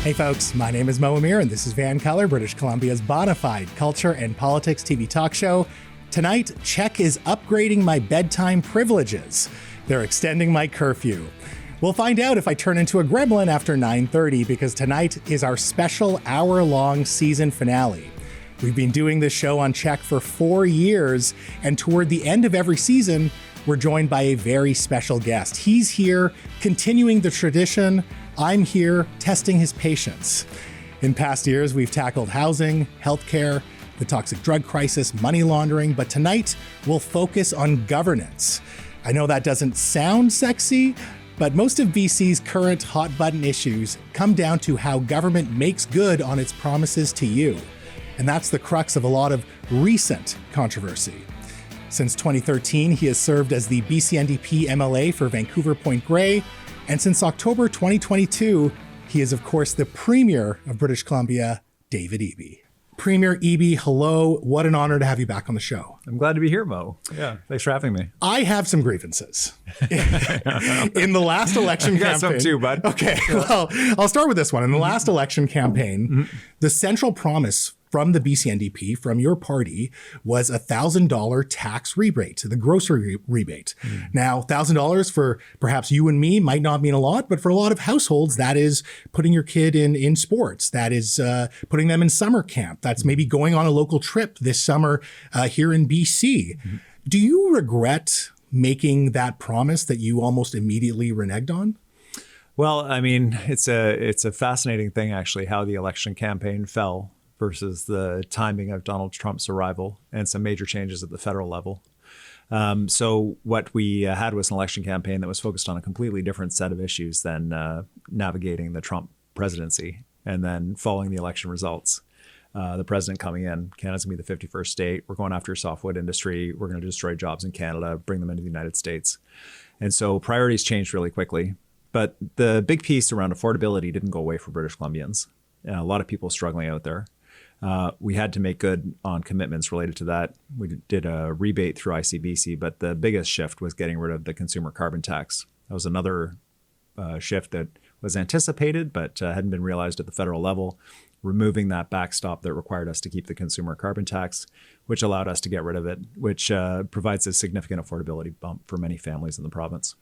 Hey folks, my name is Mo Amir and this is VANCOLOUR, British Columbia's bona fide culture and politics TV talk show. Tonight, CHEK is upgrading my bedtime privileges. They're extending my curfew. We'll find out if I turn into a gremlin after 9:30 because tonight is our special hour-long season finale. We've been doing this show on CHEK for 4 years, and toward the end of every season, we're joined by a very special guest. He's here continuing the tradition. I'm here testing his patience. In past years, we've tackled housing, healthcare, the toxic drug crisis, money laundering, but tonight we'll focus on governance. I know that doesn't sound sexy, but most of BC's current hot button issues come down to how government makes good on its promises to you. And that's the crux of a lot of recent controversy. Since 2013, he has served as the BC NDP MLA for Vancouver Point Grey, and since October 2022, he is of course the Premier of British Columbia, David Eby. Premier Eby, hello. What an honor to have you back on the show. I'm glad to be here, Mo. Yeah, thanks for having me. I have some grievances. In the last election campaign. You got some too, bud. Okay, well, I'll start with this one. In the last election campaign, the central promise from the BC NDP, from your party, was a $1,000 tax rebate, the grocery rebate. Now, $1,000 for perhaps you and me might not mean a lot, but for a lot of households, that is putting your kid in sports. That is putting them in summer camp. That's maybe going on a local trip this summer here in BC. Do you regret making that promise that you almost immediately reneged on? Well, I mean, it's a fascinating thing, actually, how the election campaign fell versus the timing of Donald Trump's arrival and some major changes at the federal level. So what we had was an election campaign that was focused on a completely different set of issues than navigating the Trump presidency and then following the election results. The president coming in, Canada's gonna be the 51st state. We're going after your softwood industry. We're gonna destroy jobs in Canada, bring them into the United States. And so priorities changed really quickly. But the big piece around affordability didn't go away for British Columbians. A lot of people struggling out there. We had to make good on commitments related to that. We did a rebate through ICBC, but the biggest shift was getting rid of the consumer carbon tax. That was another shift that was anticipated, but hadn't been realized at the federal level, removing that backstop that required us to keep the consumer carbon tax, which allowed us to get rid of it, which provides a significant affordability bump for many families in the province.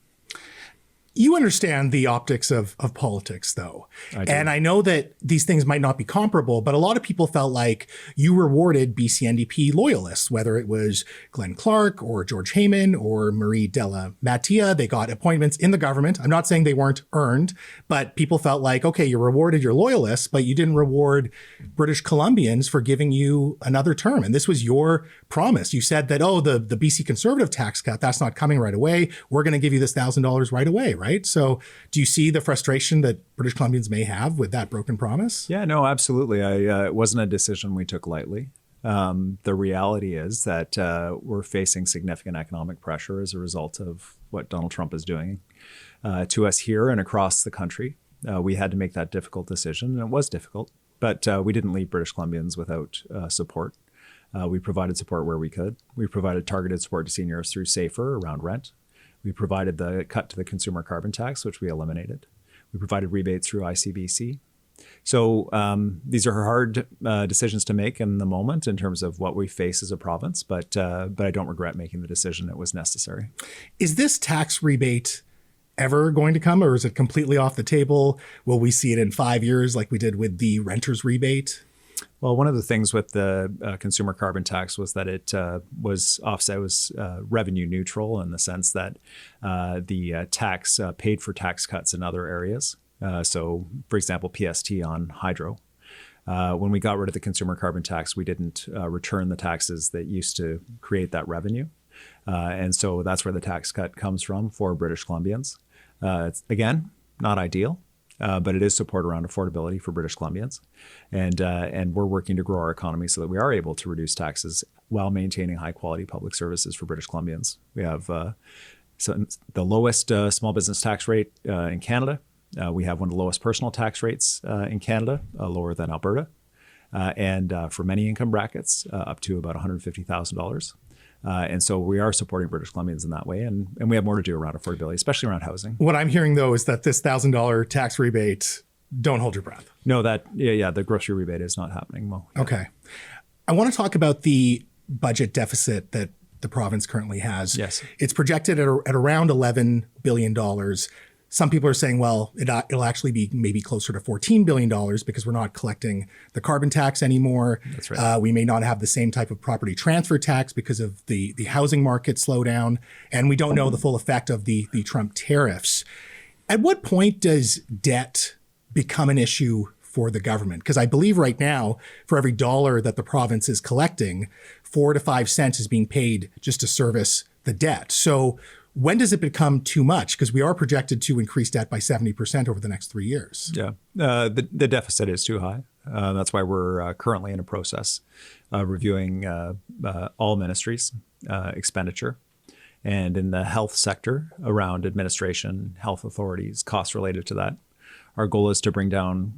You understand the optics of politics, though. I do. And I know that these things might not be comparable, but a lot of people felt like you rewarded BC NDP loyalists, whether it was Glenn Clark or George Heyman or Marie Della Mattia. They got appointments in the government. I'm not saying they weren't earned, but people felt like, okay, you rewarded your loyalists, but you didn't reward British Columbians for giving you another term. And this was your promise. You said that, oh, the BC Conservative tax cut, that's not coming right away. We're going to give you this $1,000 right away, right? So do you see the frustration that British Columbians may have with that broken promise? Yeah, no, absolutely. It wasn't a decision we took lightly. The reality is that we're facing significant economic pressure as a result of what Donald Trump is doing to us here and across the country. We had to make that difficult decision, and it was difficult, but we didn't leave British Columbians without support. We provided support where we could. We provided targeted support to seniors through SAFER around rent. We provided the cut to the consumer carbon tax, which we eliminated. We provided rebates through ICBC. So these are hard decisions to make in the moment in terms of what we face as a province, but I don't regret making the decision. It was necessary. Is this tax rebate ever going to come, or is it completely off the table? Will we see it in 5 years like we did with the renter's rebate? Well, one of the things with the consumer carbon tax was that it was offset, was revenue neutral in the sense that the tax paid for tax cuts in other areas. So, for example, PST on hydro. When we got rid of the consumer carbon tax, we didn't return the taxes that used to create that revenue. And so that's where the tax cut comes from for British Columbians. It's, again, not ideal. But it is support around affordability for British Columbians. And we're working to grow our economy so that we are able to reduce taxes while maintaining high quality public services for British Columbians. We have the lowest small business tax rate in Canada. We have one of the lowest personal tax rates in Canada, lower than Alberta. And for many income brackets, up to about $150,000. And so we are supporting British Columbians in that way. And we have more to do around affordability, especially around housing. What I'm hearing, though, is that this $1,000 tax rebate Don't hold your breath. No, the grocery rebate is not happening, Mo. Yeah. Okay. I want to talk about the budget deficit that the province currently has. Yes. It's projected at around $11 billion. Some people are saying, well, it'll actually be maybe closer to $14 billion because we're not collecting the carbon tax anymore. That's right. We may not have the same type of property transfer tax because of the housing market slowdown. And we don't know the full effect of the Trump tariffs. At what point does debt become an issue for the government? Because I believe right now, for every dollar that the province is collecting, 4 to 5 cents is being paid just to service the debt. So when does it become too much? Because we are projected to increase debt by 70% over the next 3 years. Yeah, the deficit is too high. That's why we're currently in a process reviewing all ministries' expenditure. And in the health sector, around administration, health authorities, costs related to that, our goal is to bring down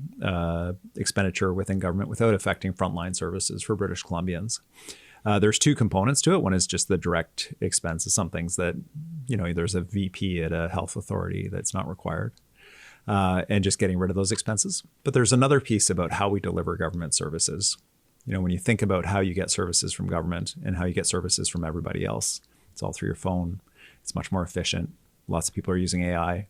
expenditure within government without affecting frontline services for British Columbians. There's two components to it. One is just the direct expenses, some things that, there's a VP at a health authority that's not required, and just getting rid of those expenses. But there's another piece about how we deliver government services. When you think about how you get services from government and how you get services from everybody else, it's all through your phone. It's much more efficient. Lots of people are using AI.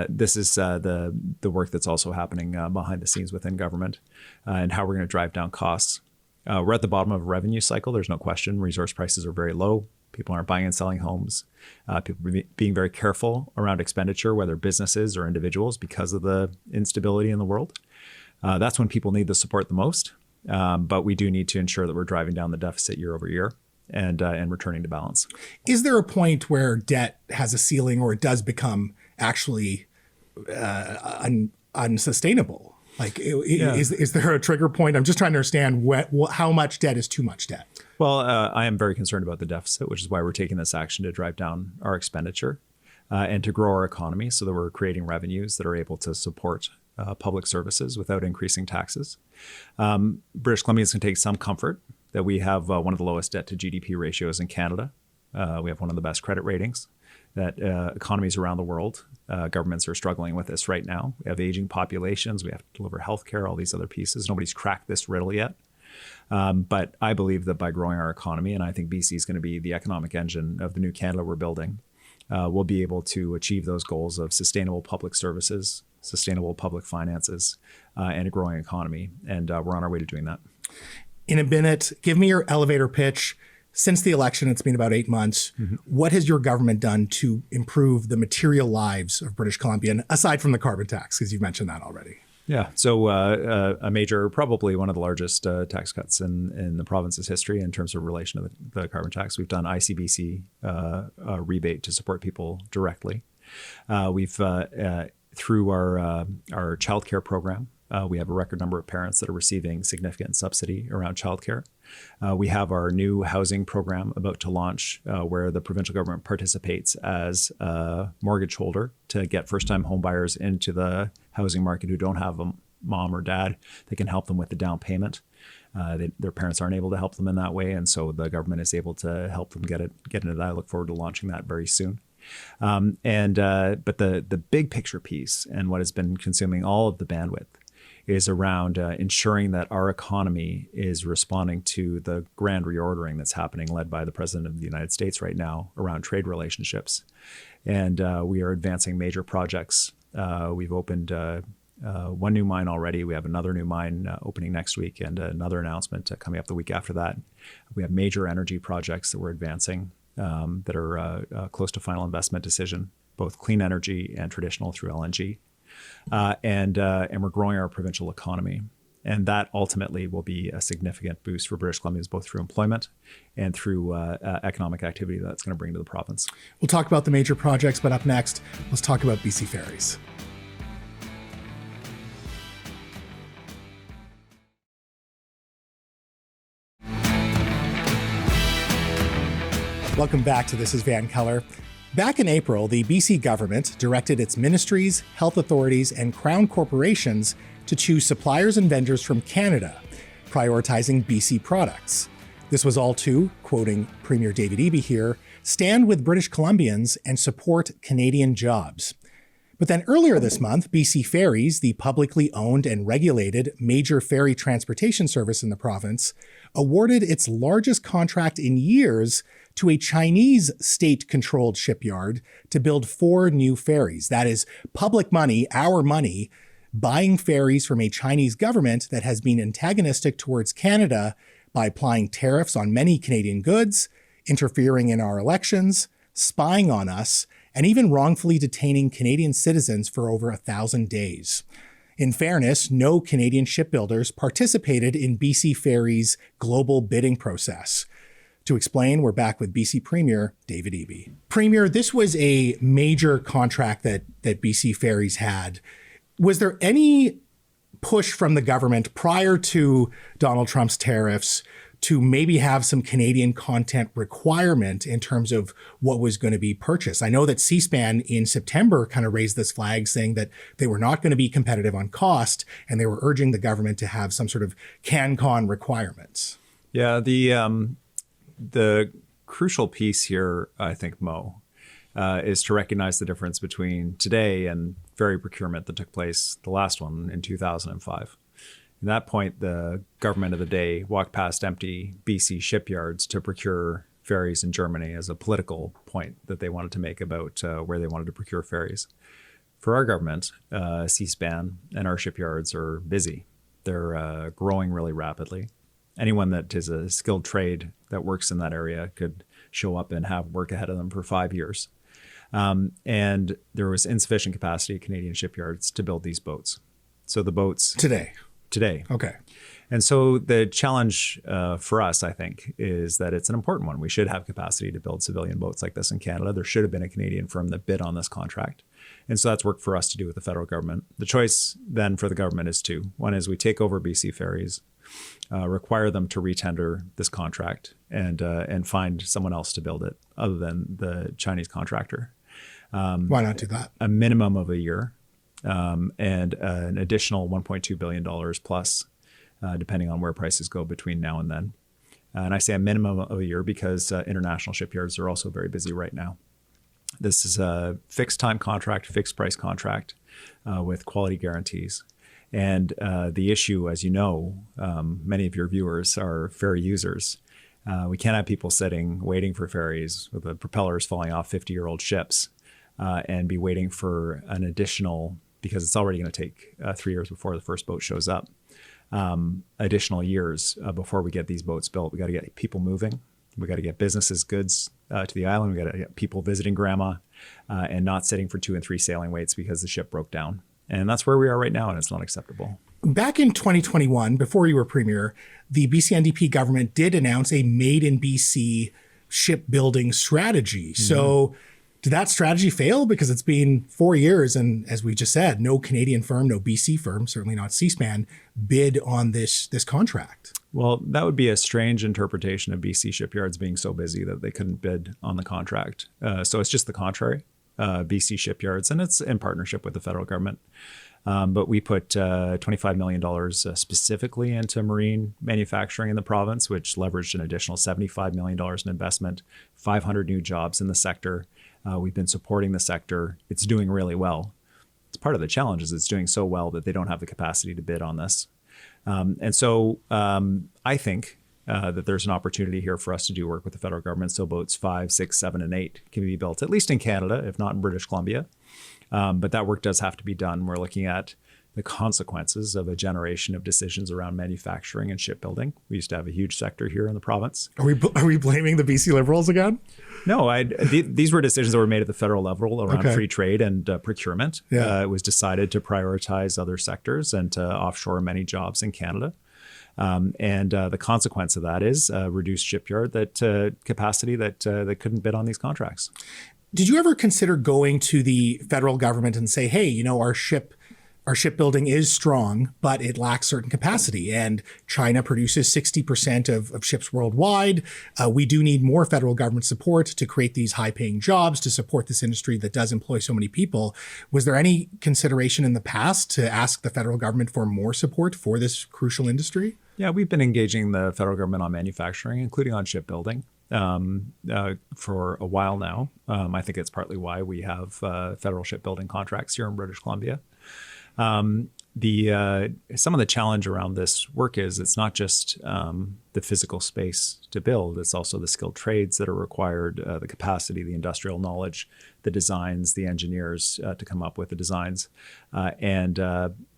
This is the work that's also happening behind the scenes within government, and how we're going to drive down costs. We're at the bottom of a revenue cycle. There's no question. Resource prices are very low. People aren't buying and selling homes. People are being very careful around expenditure, whether businesses or individuals, because of the instability in the world. That's when people need the support the most. But we do need to ensure that we're driving down the deficit year over year and returning to balance. Is there a point where debt has a ceiling, or it does become actually unsustainable? Like, is there a trigger point? I'm just trying to understand how much debt is too much debt. Well, I am very concerned about the deficit, which is why we're taking this action to drive down our expenditure and to grow our economy so that we're creating revenues that are able to support public services without increasing taxes. British Columbians can take some comfort that we have one of the lowest debt to GDP ratios in Canada. We have one of the best credit ratings. That economies around the world, governments are struggling with this right now. We have aging populations. We have to deliver healthcare, all these other pieces. Nobody's cracked this riddle yet. But I believe that by growing our economy, and I think BC is going to be the economic engine of the new Canada we're building, we'll be able to achieve those goals of sustainable public services, sustainable public finances, and a growing economy. And we're on our way to doing that. In a minute, give me your elevator pitch. Since the election, it's been about 8 months. Mm-hmm. What has your government done to improve the material lives of British Columbians, aside from the carbon tax, because you've mentioned that already? Yeah, so a major, probably one of the largest tax cuts in the province's history in terms of relation to the carbon tax. We've done ICBC rebate to support people directly. We've through our childcare program. We have a record number of parents that are receiving significant subsidy around childcare. We have our new housing program about to launch, where the provincial government participates as a mortgage holder to get first-time home buyers into the housing market who don't have a mom or dad that can help them with the down payment. Their parents aren't able to help them in that way, and so the government is able to help them get into that. I look forward to launching that very soon. But the big picture piece, and what has been consuming all of the bandwidth, is around ensuring that our economy is responding to the grand reordering that's happening, led by the President of the United States right now around trade relationships. And we are advancing major projects. We've opened one new mine already. We have another new mine opening next week, and another announcement coming up the week after that. We have major energy projects that we're advancing that are close to final investment decision, both clean energy and traditional through LNG. And we're growing our provincial economy. And that ultimately will be a significant boost for British Columbians, both through employment and through economic activity that's going to bring to the province. We'll talk about the major projects, but up next, let's talk about BC Ferries. Welcome back to This is Vancouleur. Back in April, the BC government directed its ministries, health authorities, and crown corporations to choose suppliers and vendors from Canada, prioritizing BC products. This was all to, quoting Premier David Eby here, stand with British Columbians and support Canadian jobs. But then earlier this month, BC Ferries, the publicly owned and regulated major ferry transportation service in the province, awarded its largest contract in years to a Chinese state-controlled shipyard to build 4 new ferries. That is public money, our money, buying ferries from a Chinese government that has been antagonistic towards Canada by applying tariffs on many Canadian goods, interfering in our elections, spying on us, and even wrongfully detaining Canadian citizens for over 1,000 days. In fairness, no Canadian shipbuilders participated in BC Ferries' global bidding process. To explain, we're back with BC Premier David Eby. Premier, this was a major contract that BC Ferries had. Was there any push from the government prior to Donald Trump's tariffs to maybe have some Canadian content requirement in terms of what was going to be purchased? I know that C-SPAN in September kind of raised this flag saying that they were not going to be competitive on cost, and they were urging the government to have some sort of CanCon requirements. Yeah, the crucial piece here, I think, Mo, is to recognize the difference between today and ferry procurement that took place, the last one in 2005. At that point, the government of the day walked past empty BC shipyards to procure ferries in Germany as a political point that they wanted to make about where they wanted to procure ferries. For our government, C-SPAN and our shipyards are busy. They're growing really rapidly. Anyone that is a skilled trade that works in that area could show up and have work ahead of them for 5 years. And there was insufficient capacity at Canadian shipyards to build these boats. So the boats... Today. Okay. And so the challenge for us, I think, is that it's an important one. We should have capacity to build civilian boats like this in Canada. There should have been a Canadian firm that bid on this contract. And so that's work for us to do with the federal government. The choice then for the government is two. One is we take over BC Ferries, require them to retender this contract and find someone else to build it other than the Chinese contractor. Why not do that? A minimum of a year and an additional $1.2 billion plus, depending on where prices go between now and then. And I say a minimum of a year because international shipyards are also very busy right now. This is a fixed time contract, fixed price contract with quality guarantees. And the issue, as you know, many of your viewers are ferry users. We can't have people sitting, waiting for ferries with the propellers falling off 50-year-old ships and be waiting for an additional, because it's already going to take 3 years before the first boat shows up, additional years before we get these boats built. We got to get people moving. We got to get businesses, goods to the island. We got to get people visiting grandma and not sitting for 2 and 3 sailing waits because the ship broke down. And that's where we are right now, and it's not acceptable. Back in 2021, before you were premier, the BC NDP government did announce a Made in BC shipbuilding strategy. Mm-hmm. So did that strategy fail? Because it's been 4 years, and as we just said, no Canadian firm, no BC firm, certainly not C-SPAN, bid on this contract. Well, that would be a strange interpretation of BC shipyards being so busy that they couldn't bid on the contract. So it's just the contrary. BC shipyards, and it's in partnership with the federal government. But we put $25 million specifically into marine manufacturing in the province, which leveraged an additional $75 million in investment, 500 new jobs in the sector. We've been supporting the sector. It's doing really well. It's part of the challenge is it's doing so well that they don't have the capacity to bid on this. And so I think that there's an opportunity here for us to do work with the federal government. So boats 5, 6, 7, and 8 can be built, at least in Canada, if not in British Columbia. But that work does have to be done. We're looking at the consequences of a generation of decisions around manufacturing and shipbuilding. We used to have a huge sector here in the province. Are we blaming the BC Liberals again? No, these were decisions that were made at the federal level around free trade and procurement. Yeah. It was decided to prioritize other sectors and to offshore many jobs in Canada. And the consequence of that is reduced shipyard capacity that couldn't bid on these contracts. Did you ever consider going to the federal government and say, hey, our shipbuilding is strong, but it lacks certain capacity, and China produces 60% of ships worldwide. We do need more federal government support to create these high-paying jobs to support this industry that does employ so many people. Was there any consideration in the past to ask the federal government for more support for this crucial industry? Yeah, we've been engaging the federal government on manufacturing, including on shipbuilding. for a while now. I think it's partly why we have federal shipbuilding contracts here in British Columbia. Some of the challenge around this work is it's not just the physical space to build, it's also the skilled trades that are required, the capacity, the industrial knowledge, the designs, the engineers to come up with the designs. And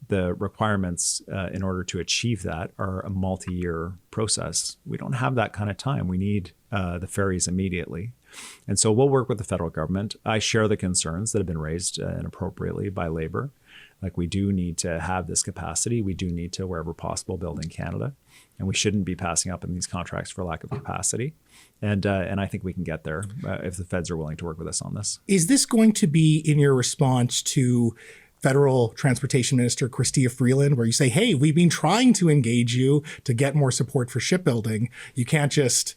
the requirements in order to achieve that are a multi-year process. We don't have that kind of time. We need the ferries immediately. And so we'll work with the federal government. I share the concerns that have been raised inappropriately by Labor. Like, we do need to have this capacity. We do need to, wherever possible, build in Canada. And we shouldn't be passing up in these contracts for lack of capacity. And I think we can get there if the feds are willing to work with us on this. Is this going to be in your response to Federal Transportation Minister Chrystia Freeland, where you say, hey, we've been trying to engage you to get more support for shipbuilding. You can't just,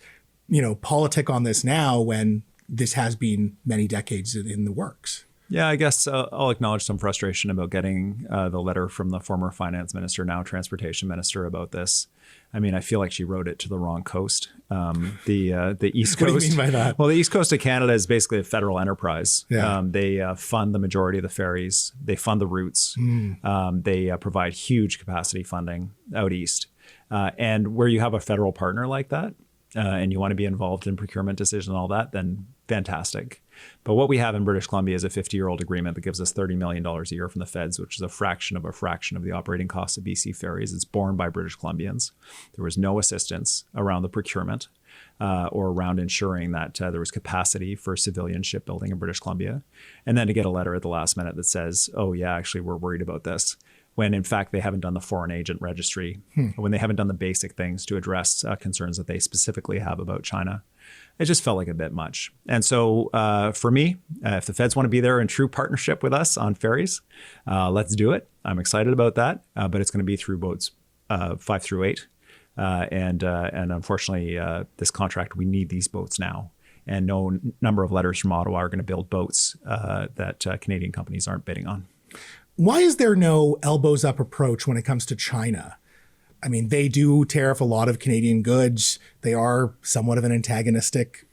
politic on this now when this has been many decades in the works? Yeah, I guess I'll acknowledge some frustration about getting the letter from the former finance minister, now transportation minister, about this. I mean, I feel like she wrote it to the wrong coast. The East Coast. What do you mean by that? Well, the East Coast of Canada is basically a federal enterprise. Yeah. They fund the majority of the ferries. They fund the routes. They provide huge capacity funding out east. And where you have a federal partner like that, and you want to be involved in procurement decisions and all that, then fantastic. But what we have in British Columbia is a 50-year-old agreement that gives us $30 million a year from the feds, which is a fraction of the operating costs of BC Ferries. It's borne by British Columbians. There was no assistance around the procurement or around ensuring that there was capacity for civilian shipbuilding in British Columbia. And then to get a letter at the last minute that says, oh yeah, actually we're worried about this, when in fact they haven't done the foreign agent registry, when they haven't done the basic things to address concerns that they specifically have about China. It just felt like a bit much. And so for me, if the feds want to be there in true partnership with us on ferries, let's do it. I'm excited about that, but it's going to be through boats 5 through 8. And unfortunately, this contract, we need these boats now. And no number of letters from Ottawa are going to build boats that Canadian companies aren't bidding on. Why is there no elbows up approach when it comes to China? I mean, they do tariff a lot of Canadian goods. They are somewhat of an antagonistic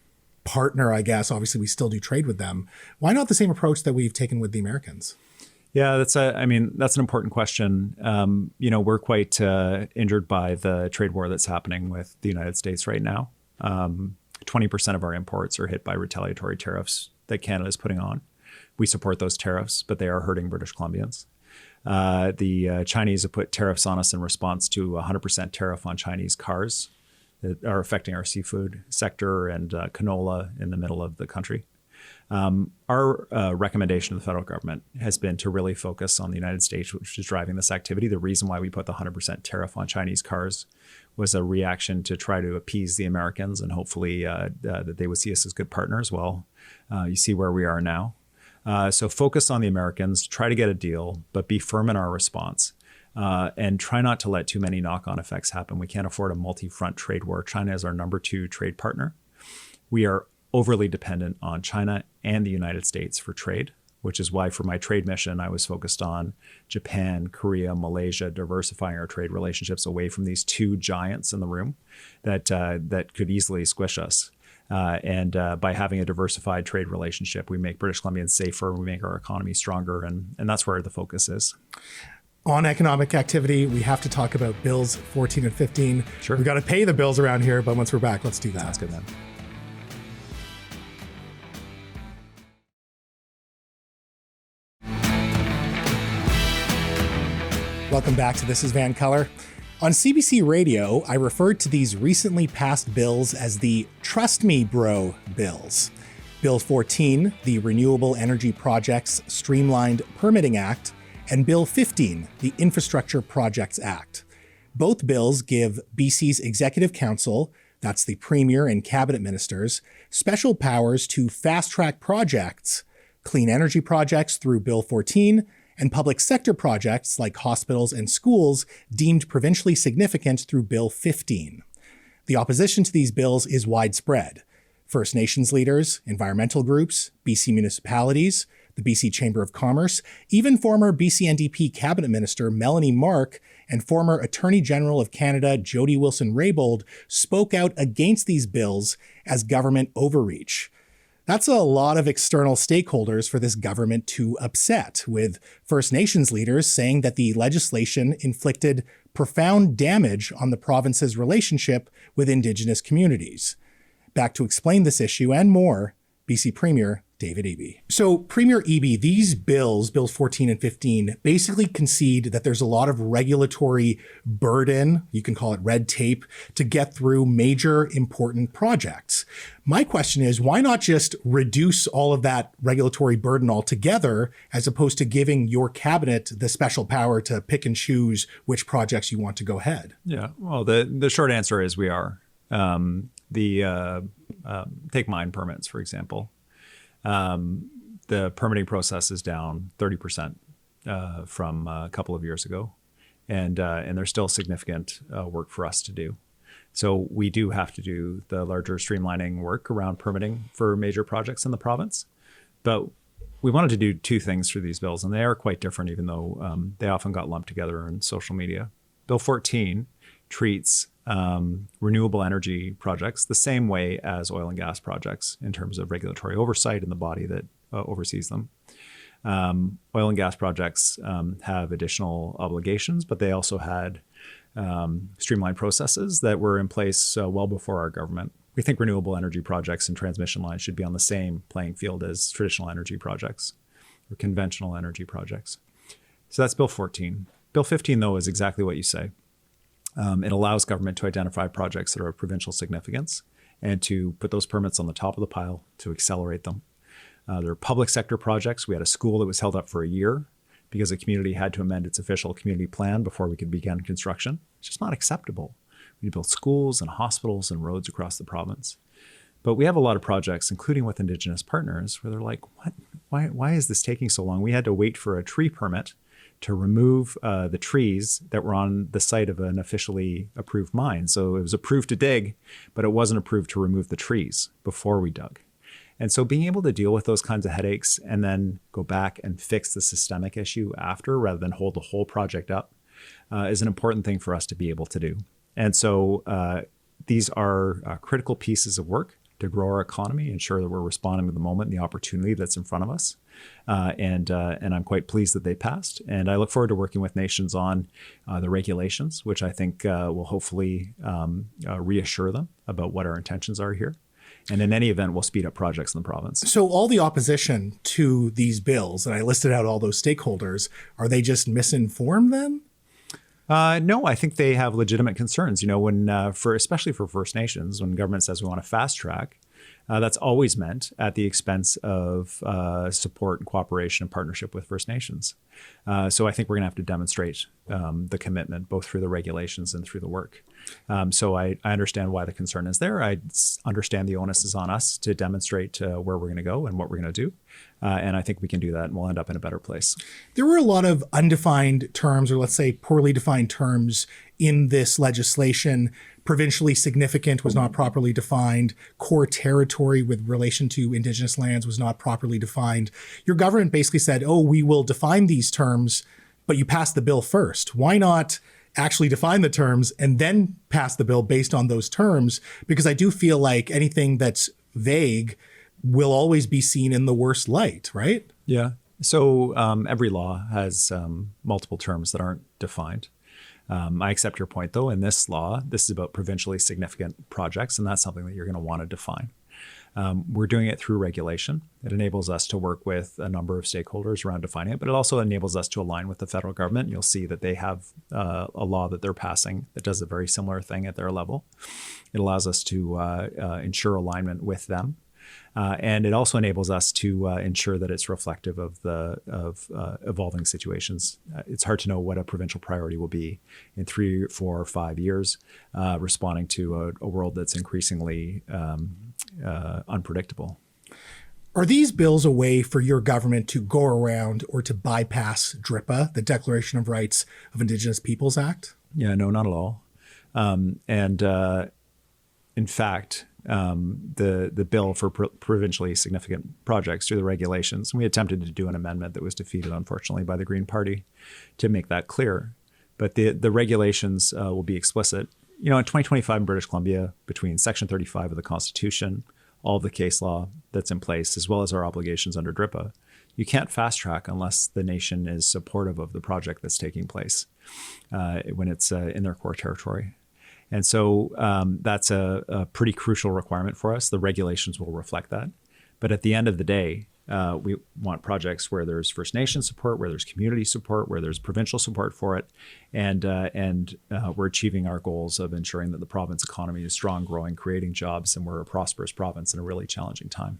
partner, I guess. Obviously, we still do trade with them. Why not the same approach that we've taken with the Americans? Yeah, that's an important question. We're quite injured by the trade war that's happening with the United States right now. 20% of our imports are hit by retaliatory tariffs that Canada is putting on. We support those tariffs, but they are hurting British Columbians. The Chinese have put tariffs on us in response to 100% tariff on Chinese cars that are affecting our seafood sector and canola in the middle of the country. Our recommendation to the federal government has been to really focus on the United States, which is driving this activity. The reason why we put the 100% tariff on Chinese cars was a reaction to try to appease the Americans and hopefully that they would see us as good partners. Well, you see where we are now. So focus on the Americans, try to get a deal, but be firm in our response. And try not to let too many knock-on effects happen. We can't afford a multi-front trade war. China is our number 2 trade partner. We are overly dependent on China and the United States for trade, which is why for my trade mission, I was focused on Japan, Korea, Malaysia, diversifying our trade relationships away from these 2 giants in the room that could easily squish us. And by having a diversified trade relationship, we make British Columbians safer, we make our economy stronger, and that's where the focus is. On economic activity, we have to talk about bills 14 and 15. Sure. We've got to pay the bills around here, but once we're back, let's do that. That's good, man. Welcome back to This is VANCOLOUR. On CBC Radio, I referred to these recently passed bills as the Trust Me Bro bills. Bill 14, the Renewable Energy Projects Streamlined Permitting Act, and Bill 15, the Infrastructure Projects Act. Both bills give BC's Executive Council, that's the Premier and Cabinet Ministers, special powers to fast-track projects, clean energy projects through Bill 14, and public sector projects like hospitals and schools deemed provincially significant through Bill 15. The opposition to these bills is widespread. First Nations leaders, environmental groups, BC municipalities, the BC Chamber of Commerce, even former BC NDP Cabinet Minister Melanie Mark and former Attorney General of Canada Jody Wilson-Raybould spoke out against these bills as government overreach. That's a lot of external stakeholders for this government to upset, with First Nations leaders saying that the legislation inflicted profound damage on the province's relationship with Indigenous communities. Back to explain this issue and more, BC Premier David Eby. So Premier Eby, these bills, Bills 14 and 15, basically concede that there's a lot of regulatory burden, you can call it red tape, to get through major important projects. My question is, why not just reduce all of that regulatory burden altogether, as opposed to giving your cabinet the special power to pick and choose which projects you want to go ahead? Yeah, well, the short answer is we are. Take mine permits, for example. The permitting process is down 30% from a couple of years ago, and there's still significant work for us to do. So we do have to do the larger streamlining work around permitting for major projects in the province. But we wanted to do two things through these bills, and they are quite different, even though they often got lumped together in social media. Bill 14 treats renewable energy projects the same way as oil and gas projects in terms of regulatory oversight and the body that oversees them. Oil and gas projects have additional obligations, but they also had streamlined processes that were in place well before our government. We think renewable energy projects and transmission lines should be on the same playing field as traditional energy projects or conventional energy projects. So that's Bill 14. Bill 15, though, is exactly what you say. It allows government to identify projects that are of provincial significance and to put those permits on the top of the pile to accelerate them. There are public sector projects. We had a school that was held up for a year because the community had to amend its official community plan before we could begin construction. It's just not acceptable. We built schools and hospitals and roads across the province. But we have a lot of projects, including with Indigenous partners, where they're like, what? Why is this taking so long? We had to wait for a tree permit to remove the trees that were on the site of an officially approved mine. So it was approved to dig, but it wasn't approved to remove the trees before we dug. And so being able to deal with those kinds of headaches and then go back and fix the systemic issue after, rather than hold the whole project up, is an important thing for us to be able to do. And so these are critical pieces of work to grow our economy, ensure that we're responding to the moment and the opportunity that's in front of us. And I'm quite pleased that they passed. And I look forward to working with nations on the regulations, which I think will hopefully reassure them about what our intentions are here. And in any event, we'll speed up projects in the province. So all the opposition to these bills, and I listed out all those stakeholders, are they just misinformed then? No, I think they have legitimate concerns. You know, when especially for First Nations, when government says we want to fast track, that's always meant at the expense of support and cooperation and partnership with First Nations. So I think we're going to have to demonstrate the commitment both through the regulations and through the work. So I understand why the concern is there. I understand the onus is on us to demonstrate where we're going to go and what we're going to do. And I think we can do that, and we'll end up in a better place. There were a lot of undefined terms, or let's say poorly defined terms in this legislation. Provincially significant was not properly defined. Core territory with relation to Indigenous lands was not properly defined. Your government basically said, oh, we will define these terms, but you passed the bill first. Why not actually define the terms and then pass the bill based on those terms? Because I do feel like anything that's vague will always be seen in the worst light, right? Yeah. So every law has multiple terms that aren't defined. I accept your point, though. In this law, this is about provincially significant projects, and that's something that you're going to want to define. We're doing it through regulation. It enables us to work with a number of stakeholders around defining it, but it also enables us to align with the federal government. You'll see that they have a law that they're passing that does a very similar thing at their level. It allows us to ensure alignment with them. And it also enables us to ensure that it's reflective of evolving situations. It's hard to know what a provincial priority will be in 3, 4, or 5 years, responding to a world that's increasingly unpredictable. Are these bills a way for your government to go around or to bypass DRIPA, the Declaration of Rights of Indigenous Peoples Act? Yeah, no, not at all. In fact, the bill for provincially significant projects through the regulations. And we attempted to do an amendment that was defeated, unfortunately, by the Green Party to make that clear. But the regulations will be explicit. In 2025 in British Columbia, between Section 35 of the Constitution, all of the case law that's in place, as well as our obligations under DRIPA, you can't fast track unless the nation is supportive of the project that's taking place when it's in their core territory. And so that's a pretty crucial requirement for us. The regulations will reflect that. But at the end of the day, we want projects where there's First Nation support, where there's community support, where there's provincial support for it. And we're achieving our goals of ensuring that the province economy is strong, growing, creating jobs, and we're a prosperous province in a really challenging time.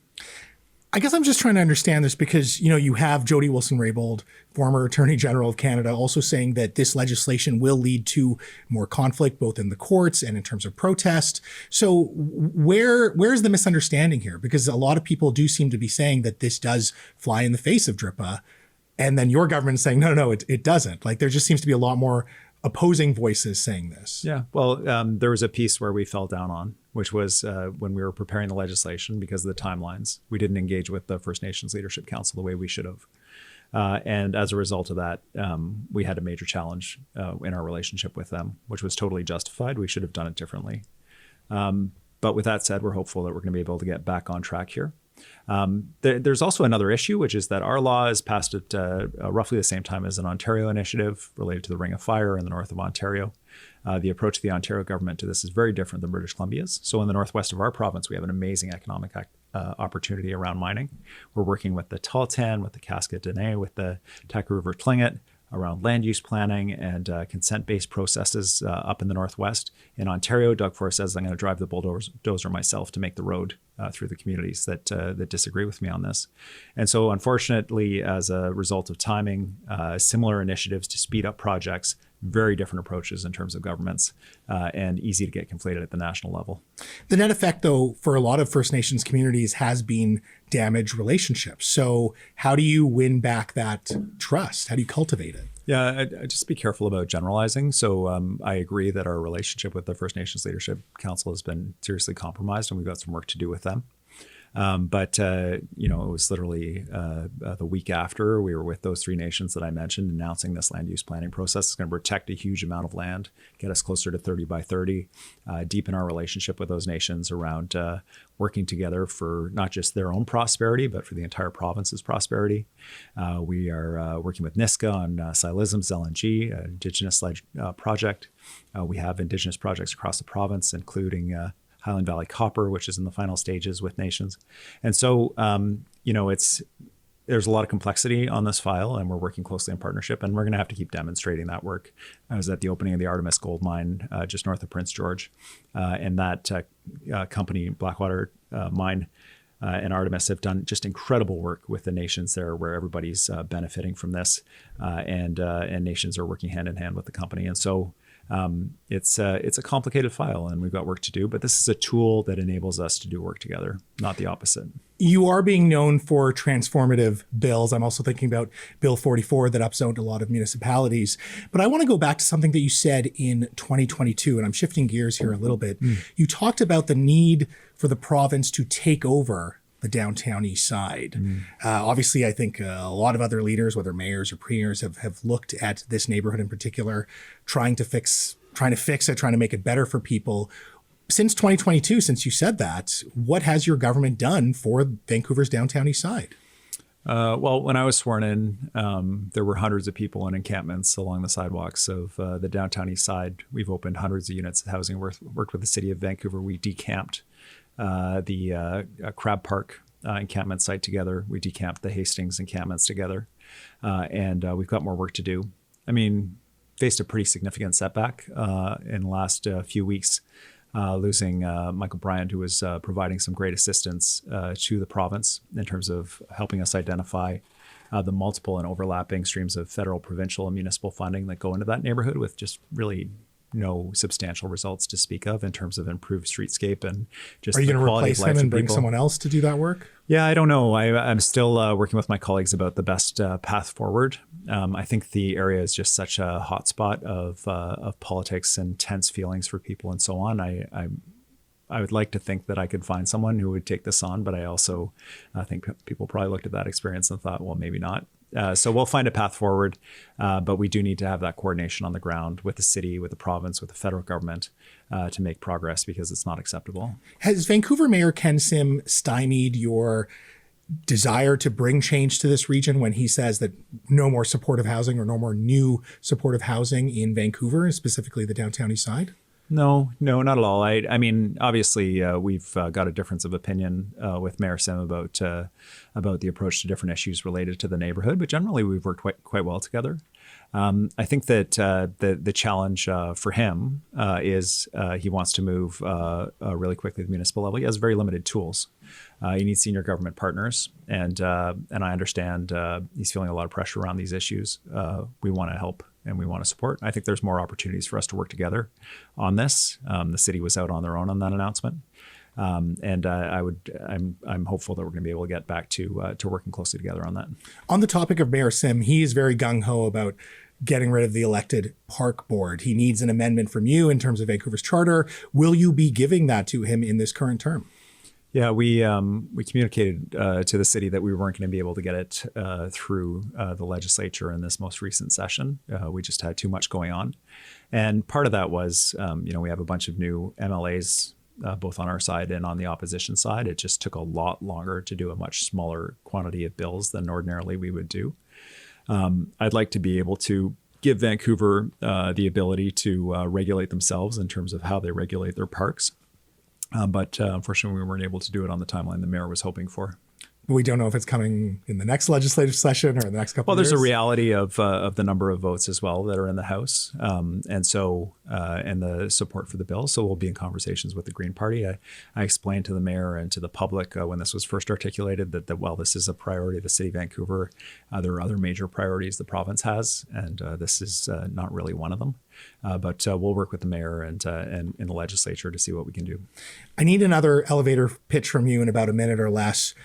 I guess I'm just trying to understand this because, you have Jody Wilson-Raybould, former Attorney General of Canada, also saying that this legislation will lead to more conflict, both in the courts and in terms of protest. So where's the misunderstanding here? Because a lot of people do seem to be saying that this does fly in the face of DRIPA. And then your government is saying, no, it doesn't. Like, there just seems to be a lot more opposing voices saying this. Yeah, well, there was a piece where we fell down on, which was when we were preparing the legislation because of the timelines. We didn't engage with the First Nations Leadership Council the way we should have. And as a result of that, we had a major challenge in our relationship with them, which was totally justified. We should have done it differently. But with that said, we're hopeful that we're going to be able to get back on track here. There's also another issue, which is that our law is passed at roughly the same time as an Ontario initiative related to the Ring of Fire in the north of Ontario. The approach of the Ontario government to this is very different than British Columbia's. So in the northwest of our province, we have an amazing economic opportunity around mining. We're working with the Tahltan, with the Cascade Dene, with the Taku River Tlingit, around land use planning and consent-based processes up in the northwest. In Ontario, Doug Forrest says I'm going to drive the bulldozer myself to make the road through the communities that disagree with me on this. And so unfortunately, as a result of timing, similar initiatives to speed up projects, very different approaches in terms of governments, and easy to get conflated at the national level. The net effect, though, for a lot of First Nations communities has been damaged relationships. So how do you win back that trust? How do you cultivate it? Yeah, I just be careful about generalizing. So I agree that our relationship with the First Nations Leadership Council has been seriously compromised, and we've got some work to do with them. But it was literally the week after we were with those three nations that I mentioned, announcing this land use planning process. It's going to protect a huge amount of land, get us closer to 30 by 30, deepen our relationship with those nations around working together for not just their own prosperity, but for the entire province's prosperity. We are working with NISCA on Silism's LNG, an Indigenous-led project. We have Indigenous projects across the province, including Highland Valley Copper, which is in the final stages with nations. And so, there's a lot of complexity on this file, and we're working closely in partnership, and we're going to have to keep demonstrating that work. I was at the opening of the Artemis gold mine just north of Prince George, and that company, Blackwater Mine, and Artemis have done just incredible work with the nations there, where everybody's benefiting from this, and nations are working hand in hand with the company. And so it's a complicated file, and we've got work to do, but this is a tool that enables us to do work together, not the opposite. You are being known for transformative bills. I'm also thinking about Bill 44 that upzoned a lot of municipalities. But I want to go back to something that you said in 2022, and I'm shifting gears here a little bit. You talked about the need for the province to take over the downtown east side. Obviously, I think a lot of other leaders, whether mayors or premiers, have looked at this neighborhood in particular, trying to fix it, trying to make it better for people. Since 2022, since you said that, what has your government done for Vancouver's downtown east side? Well, when I was sworn in, there were hundreds of people in encampments along the sidewalks of the downtown east side. We've opened hundreds of units of housing, worked with the city of Vancouver. We decamped the Crab Park encampment site together. We decamped the Hastings encampments together. And we've got more work to do. I mean, faced a pretty significant setback in the last few weeks, losing Michael Bryant, who was providing some great assistance to the province in terms of helping us identify the multiple and overlapping streams of federal, provincial, and municipal funding that go into that neighborhood, with just really no substantial results to speak of in terms of improved streetscape and just. Are you going to replace him and bring someone else to do that work? Yeah, I don't know. I'm still working with my colleagues about the best path forward. I think the area is just such a hotspot of politics and tense feelings for people and so on. I would like to think that I could find someone who would take this on, but I also think people probably looked at that experience and thought, well, maybe not. So we'll find a path forward, but we do need to have that coordination on the ground with the city, with the province, with the federal government to make progress, because it's not acceptable. Has Vancouver Mayor Ken Sim stymied your desire to bring change to this region when he says that no more supportive housing or no more new supportive housing in Vancouver, specifically the downtown east side? No, not at all. I mean, obviously, we've got a difference of opinion with Mayor Sim about the approach to different issues related to the neighborhood, but generally we've worked quite well together. I think that the challenge for him is he wants to move really quickly at the municipal level. He has very limited tools. He needs senior government partners, and I understand he's feeling a lot of pressure around these issues. We want to help and we want to support. I think there's more opportunities for us to work together on this. The city was out on their own on that announcement. I'm hopeful that we're going to be able to get back to working closely together on that. On the topic of Mayor Sim, he is very gung-ho about getting rid of the elected park board. He needs an amendment from you in terms of Vancouver's charter. Will you be giving that to him in this current term? Yeah, we communicated to the city that we weren't going to be able to get it through the legislature in this most recent session. We just had too much going on. And part of that was, we have a bunch of new MLAs both on our side and on the opposition side. It just took a lot longer to do a much smaller quantity of bills than ordinarily we would do. I'd like to be able to give Vancouver the ability to regulate themselves in terms of how they regulate their parks. But unfortunately, we weren't able to do it on the timeline the mayor was hoping for. We don't know if it's coming in the next legislative session or in the next couple of years. Well, there's a reality of the number of votes as well that are in the House, and the support for the bill. So we'll be in conversations with the Green Party. I explained to the mayor and to the public when this was first articulated that while this is a priority of the city of Vancouver, there are other major priorities the province has, and this is not really one of them. But we'll work with the mayor and in the legislature to see what we can do. I need another elevator pitch from you in about a minute or less.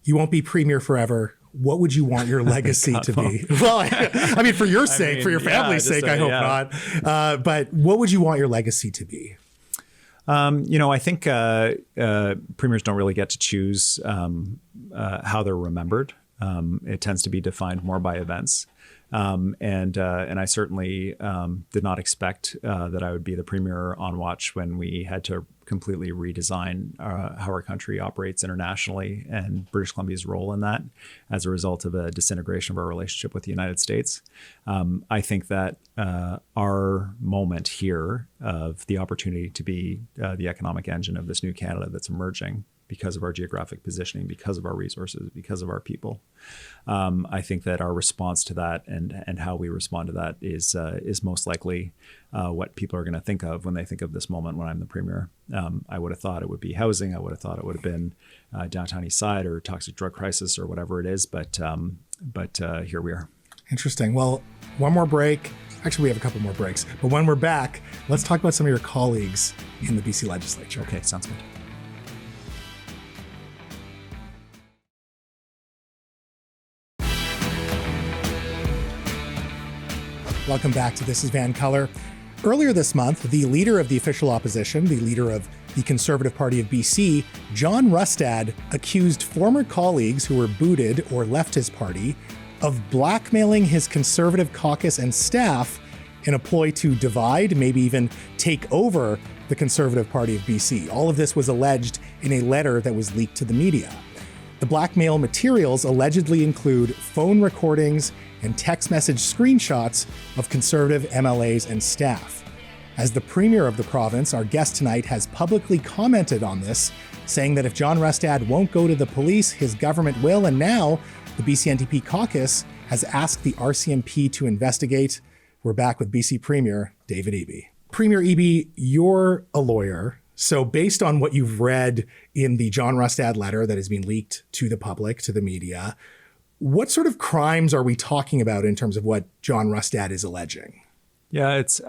You won't be premier forever. What would you want your legacy to be? Well, I mean, for your sake, for your family's sake, I hope not. But what would you want your legacy to be? I think premiers don't really get to choose how they're remembered. It tends to be defined more by events. And I certainly did not expect that I would be the premier on watch when we had to completely redesign how our country operates internationally and British Columbia's role in that as a result of a disintegration of our relationship with the United States. I think that our moment here of the opportunity to be the economic engine of this new Canada that's emerging because of our geographic positioning, because of our resources, because of our people. I think that our response to that and how we respond to that is most likely what people are going to think of when they think of this moment when I'm the premier. I would have thought it would be housing. I would have thought it would have been downtown east side or toxic drug crisis or whatever it is. But here we are. Interesting. Well, one more break. Actually, we have a couple more breaks. But when we're back, let's talk about some of your colleagues in the BC legislature. Okay, sounds good. Welcome back to This is VANCOLOUR. Earlier this month, the leader of the official opposition, the leader of the Conservative Party of BC, John Rustad, accused former colleagues who were booted or left his party of blackmailing his Conservative caucus and staff in a ploy to divide, maybe even take over the Conservative Party of BC. All of this was alleged in a letter that was leaked to the media. The blackmail materials allegedly include phone recordings and text message screenshots of Conservative MLAs and staff. As the Premier of the province, our guest tonight has publicly commented on this, saying that if John Rustad won't go to the police, his government will, and now the BC NDP caucus has asked the RCMP to investigate. We're back with BC Premier David Eby. Premier Eby, you're a lawyer. So based on what you've read in the John Rustad letter that has been leaked to the public, to the media, what sort of crimes are we talking about in terms of what John Rustad is alleging? Yeah, this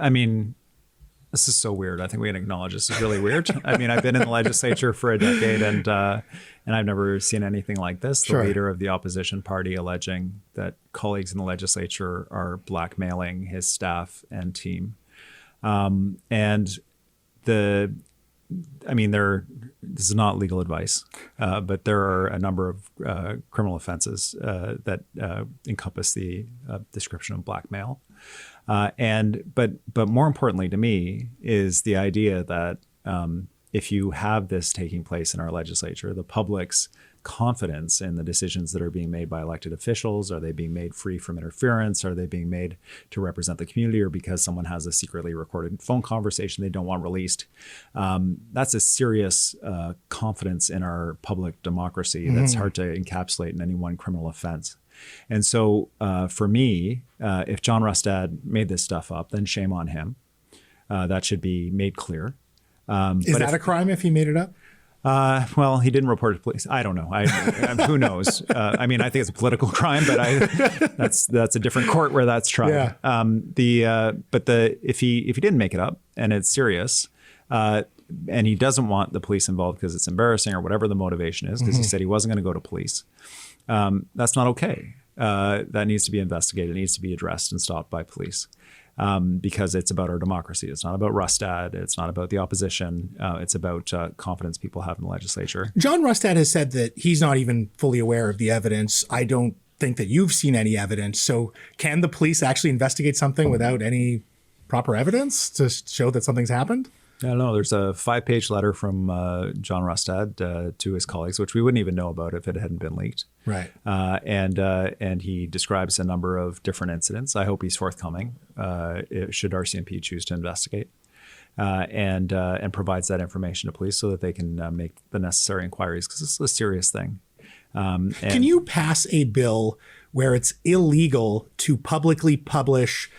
is so weird. I think we can acknowledge this is really weird. I mean, I've been in the legislature for a decade and I've never seen anything like this. The leader of the opposition party alleging that colleagues in the legislature are blackmailing his staff and team. And this is not legal advice, but there are a number of criminal offenses that encompass the description of blackmail. But more importantly to me is the idea that if you have this taking place in our legislature, the public's confidence in the decisions that are being made by elected officials, are they being made free from interference? Are they being made to represent the community, or because someone has a secretly recorded phone conversation they don't want released? That's a serious confidence in our public democracy that's hard to encapsulate in any one criminal offense. And so for me, if John Rustad made this stuff up, then shame on him. That should be made clear. Is that a crime if he made it up? Well, he didn't report it to police. I don't know. Who knows? I think it's a political crime, but that's a different court where that's tried. Yeah. If he didn't make it up and it's serious, and he doesn't want the police involved because it's embarrassing or whatever the motivation is, because he said he wasn't going to go to police, that's not okay. That needs to be investigated. It needs to be addressed and stopped by police. Because it's about our democracy. It's not about Rustad. It's not about the opposition. It's about confidence people have in the legislature. John Rustad has said that he's not even fully aware of the evidence. I don't think that you've seen any evidence. So can the police actually investigate something without any proper evidence to show that something's happened? I don't know. There's a 5-page letter from John Rustad to his colleagues, which we wouldn't even know about if it hadn't been leaked. Right. And he describes a number of different incidents. I hope he's forthcoming should RCMP choose to investigate, and provides that information to police so that they can make the necessary inquiries, because this is a serious thing. Can you pass a bill where it's illegal to publicly publish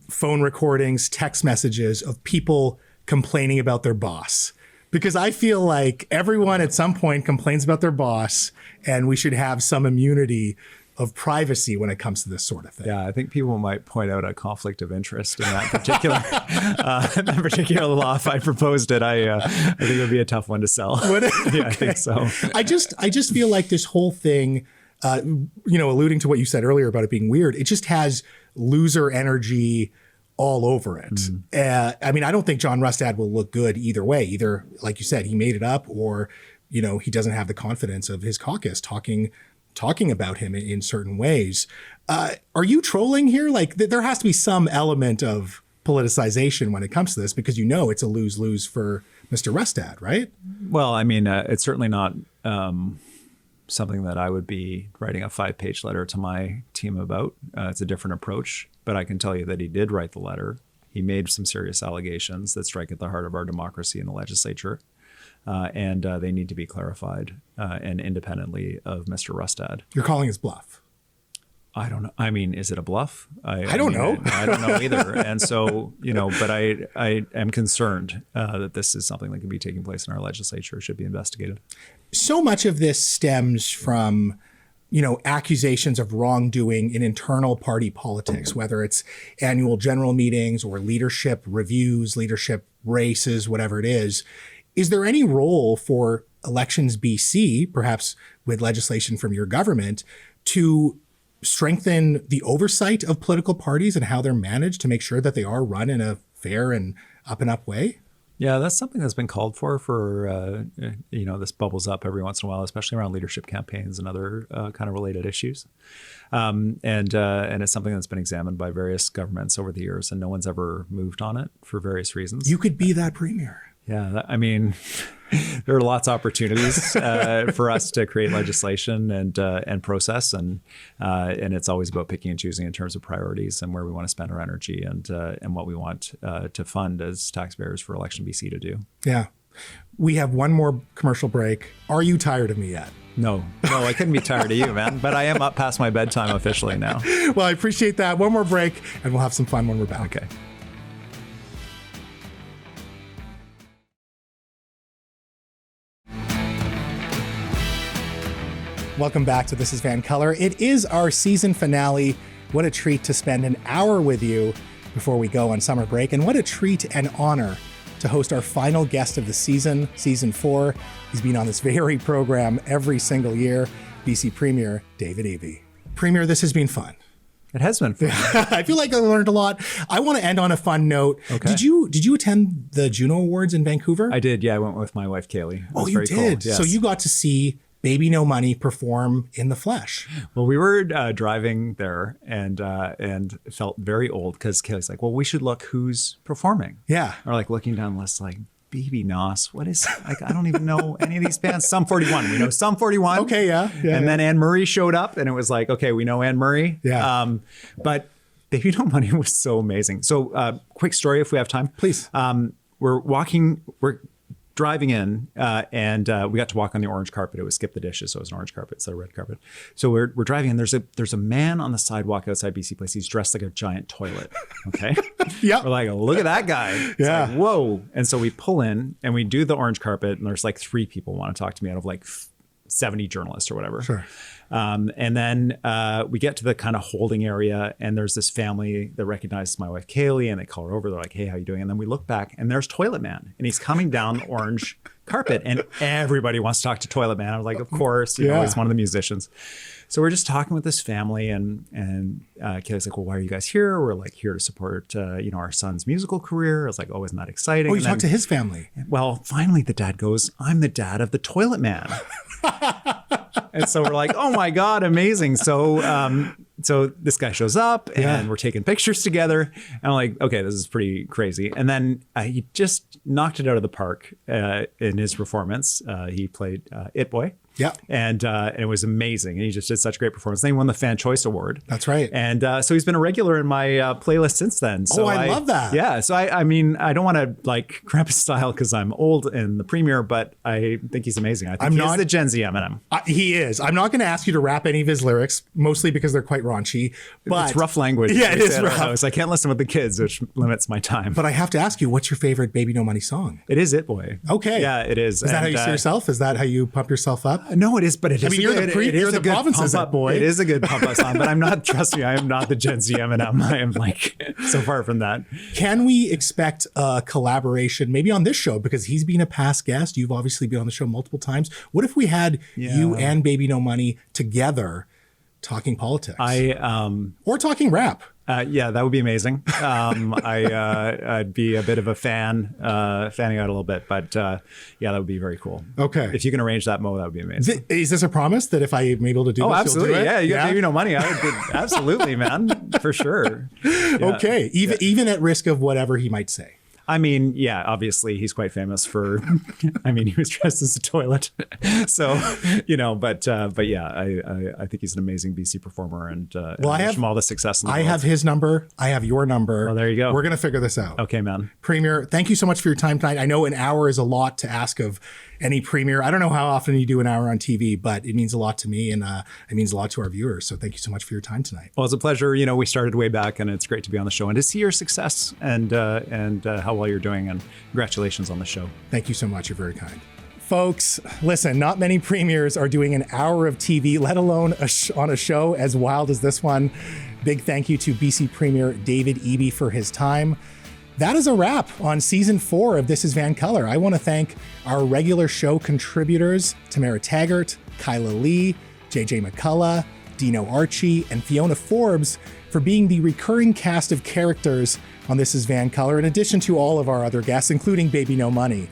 phone recordings, text messages of people complaining about their boss? Because I feel like everyone at some point complains about their boss, and we should have some immunity of privacy when it comes to this sort of thing. Yeah, I think people might point out a conflict of interest in that particular law. If I proposed it, I think it would be a tough one to sell. Would it? Yeah, Okay. I think so. I just feel like this whole thing, alluding to what you said earlier about it being weird, it just has loser energy all over it. I don't think John Rustad will look good either way. Either, like you said, he made it up, or, he doesn't have the confidence of his caucus talking about him in certain ways. Are you trolling here? Like, there has to be some element of politicization when it comes to this, because it's a lose-lose for Mr. Rustad, right? Well, it's certainly not something that I would be writing a 5-page letter to my team about. It's a different approach, but I can tell you that he did write the letter. He made some serious allegations that strike at the heart of our democracy in the legislature, and they need to be clarified and independently of Mr. Rustad. You're calling his bluff. I don't know. Is it a bluff? I don't know. I don't know either. And so, but I am concerned that this is something that could be taking place in our legislature, should be investigated. So much of this stems from, accusations of wrongdoing in internal party politics, whether it's annual general meetings or leadership reviews, leadership races, whatever it is. Is there any role for Elections BC, perhaps with legislation from your government, to strengthen the oversight of political parties and how they're managed to make sure that they are run in a fair and up way? Yeah, that's something that's been called for this bubbles up every once in a while, especially around leadership campaigns and other kind of related issues. And it's something that's been examined by various governments over the years, and no one's ever moved on it for various reasons. You could be that premier. Yeah, there are lots of opportunities for us to create legislation and process, and it's always about picking and choosing in terms of priorities and where we want to spend our energy and what we want to fund as taxpayers for Election BC to do. Yeah. We have one more commercial break. Are you tired of me yet? No, I couldn't be tired of you, man. But I am up past my bedtime officially now. Well, I appreciate that. One more break, and we'll have some fun when we're back. Okay. Welcome back to This is Vancouver. It is our season finale. What a treat to spend an hour with you before we go on summer break. And what a treat and honor to host our final guest of the season 4. He's been on this very program every single year, BC Premier David Eby. Premier, this has been fun. It has been fun. I feel like I learned a lot. I want to end on a fun note. Okay. Did you attend the Juno Awards in Vancouver? I did. Yeah, I went with my wife, Kaylee. Oh, you did? Cool. Yes. So you got to see Baby No Money perform in the flesh. Well, we were driving there and felt very old because Kaylee's like, well, we should look who's performing. Yeah. Or like looking down the list like, Baby Nos, what is, like, I don't even know any of these bands. Sum 41, we know Sum 41. Okay, yeah. And then Anne Murray showed up and it was like, okay, we know Anne Murray. Yeah. But Baby No Money was so amazing. So quick story if we have time. Please. We're driving in and we got to walk on the orange carpet. It was Skip the Dishes, so it was an orange carpet instead of red carpet. So we're driving in. There's a man on the sidewalk outside BC Place. He's dressed like a giant toilet. Okay. Yep. We're like, look at that guy. It's Yeah. like, whoa. And so we pull in and we do the orange carpet and there's like 3 people want to talk to me out of like 70 journalists or whatever. Sure. And then we get to the kind of holding area and there's this family that recognizes my wife, Kaylee, and they call her over. They're like, hey, how you doing? And then we look back and there's Toilet Man and he's coming down the orange carpet and everybody wants to talk to Toilet Man. I was like, of course, you know, he's one of the musicians. So we're just talking with this family and Kaylee's like, well, why are you guys here? We're like here to support, our son's musical career. I was like, oh, isn't that exciting? Oh, you talked to his family. Well, finally the dad goes, I'm the dad of the Toilet Man. And so we're like, oh my God, amazing. So this guy shows up and we're taking pictures together. And I'm like, okay, this is pretty crazy. And then he just knocked it out of the park in his performance. He played It Boy. Yeah. And it was amazing. And he just did such a great performance. Then he won the Fan Choice Award. That's right. And so he's been a regular in my playlist since then. So I love that. Yeah. So I mean, I don't want to like cramp his style because I'm old in the Premier, but I think he's amazing. I think he's the Gen Z Eminem. He is. I'm not going to ask you to rap any of his lyrics, mostly because they're quite raunchy. But it's rough language. Yeah, it is rough. So I can't listen with the kids, which limits my time. But I have to ask you, what's your favorite Baby No Money song? It is It Boy. Okay. Yeah, it is. Is that how you see yourself? Is that how you pump yourself up? No, it is, but it is. I mean, you're the province's It Boy. It is a good pump up song, but I'm not, trust me, I am not the Gen Z Eminem. I am like so far from that. Can we expect a collaboration maybe on this show? Because he's been a past guest. You've obviously been on the show multiple times. What if we had you and Baby No Money together talking politics? Or talking rap? Yeah, that would be amazing. I'd be a bit of a fanning out a little bit, but yeah, that would be very cool. Okay. If you can arrange that, Mo, that would be amazing. Is this a promise that if I'm able to do this, absolutely. You'll do it? Yeah, you got Baby No Money. I would absolutely, man, for sure. Yeah. Okay. Even at risk of whatever he might say. I mean, yeah, obviously he's quite famous for, I mean, he was dressed as a toilet. So, but yeah, I think he's an amazing BC performer and I wish him all the success in the world. I have his number. I have your number. Well, there you go. We're going to figure this out. Okay, man. Premier, thank you so much for your time tonight. I know an hour is a lot to ask of any Premier. I don't know how often you do an hour on TV, but it means a lot to me and it means a lot to our viewers. So thank you so much for your time tonight. Well, it's a pleasure. We started way back and it's great to be on the show and to see your success and how well you're doing, and congratulations on the show. Thank you so much. You're very kind. Folks, listen, not many premiers are doing an hour of TV, let alone on a show as wild as this one. Big thank you to BC Premier David Eby for his time. That is a wrap on season 4 of This is VANCOLOUR. I want to thank our regular show contributors, Tamara Taggart, Kyla Lee, JJ McCullough, Dino Archie, and Fiona Forbes for being the recurring cast of characters on This is VANCOLOUR, in addition to all of our other guests, including Baby No Money.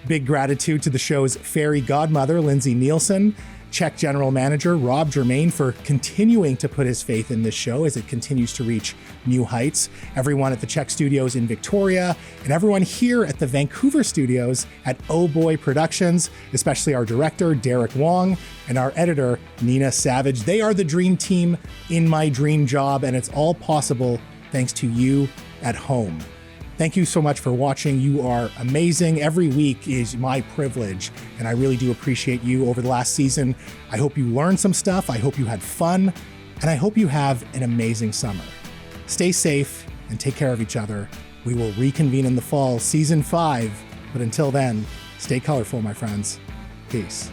Big gratitude to the show's fairy godmother, Lindsay Nielsen, CHEK General Manager Rob Germain for continuing to put his faith in this show as it continues to reach new heights, everyone at the CHEK Studios in Victoria, and everyone here at the Vancouver Studios at Oh Boy Productions, especially our director, Derek Wong, and our editor, Nina Savage. They are the dream team in my dream job, and it's all possible thanks to you at home. Thank you so much for watching. You are amazing. Every week is my privilege, and I really do appreciate you over the last season. I hope you learned some stuff. I hope you had fun, and I hope you have an amazing summer. Stay safe and take care of each other. We will reconvene in the fall, season 5. But until then, stay colorful, my friends. Peace.